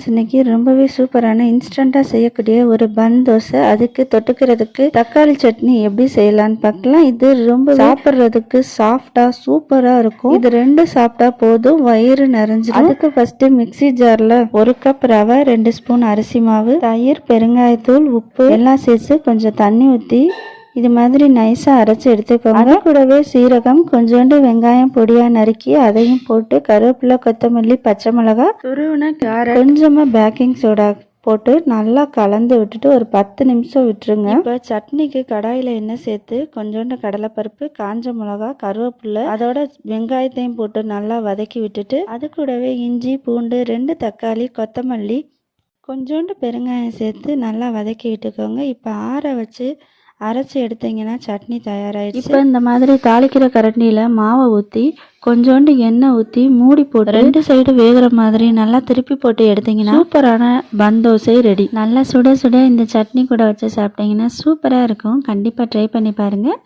இன்னைக்கு ரொம்பவே சூப்பரான இன்ஸ்டண்டா செய்யக்கூடிய ஒரு பன் தோசை. அதுக்கு தொட்டுக்கிறதுக்கு தக்காளி சட்னி எப்படி செய்யலாம்னு பார்க்கலாம். இது ரொம்ப சாப்பிட்றதுக்கு சாஃப்டா சூப்பரா இருக்கும். இது 2 சாப்பிட்டா போதும், வயிறு நிறைஞ்சிடும். அதுக்கு ஃபர்ஸ்ட் மிக்ஸி ஜார்ல 1 கப் ரவை, 2 ஸ்பூன் அரிசி மாவு, தயிர், பெருங்காயத்தூள், உப்பு எல்லாம் சேர்த்து கொஞ்சம் தண்ணி ஊற்றி இது மாதிரி நைஸா அரைச்சி எடுத்துக்கோங்க. அது கூடவே சீரகம், கொஞ்சோண்டு வெங்காயம் பொடியா நறுக்கி அதையும் போட்டு, கருவேப்பிலை, கொத்தமல்லி, பச்சை மிளகாய், துருவின கேரட், கொஞ்சமா பேக்கிங் சோடா போட்டு நல்லா கலந்து விட்டுட்டு ஒரு 10 நிமிஷம் விட்டுருங்க. இப்போ சட்னிக்கு கடாயில் எண்ணெய் சேர்த்து கொஞ்சோண்டு கடலைப்பருப்பு, காஞ்ச மிளகா, கருவேப்பிலை, அதோட வெங்காயத்தையும் போட்டு நல்லா வதக்கி விட்டுட்டு அது கூடவே இஞ்சி, பூண்டு, 2 தக்காளி, கொத்தமல்லி, கொஞ்சோண்டு பெருங்காயம் சேர்த்து நல்லா வதக்கி விட்டுக்கோங்க. இப்போ ஆற வச்சு அரைச்சி எடுத்தீங்கன்னா சட்னி தயாராகிடுச்சு. இப்போ இந்த மாதிரி தாளிக்கிற கரண்டியில் மாவை ஊற்றி கொஞ்சோண்டு எண்ணெய் ஊற்றி மூடி போட்டு 2 சைடு வேகிற மாதிரி நல்லா திருப்பி போட்டு எடுத்தீங்கன்னா சூப்பரான பன் தோசை ரெடி. நல்லா சுட சுட இந்த சட்னி கூட வச்சு சாப்பிட்டீங்கன்னா சூப்பராக இருக்கும். கண்டிப்பாக ட்ரை பண்ணி பாருங்கள்.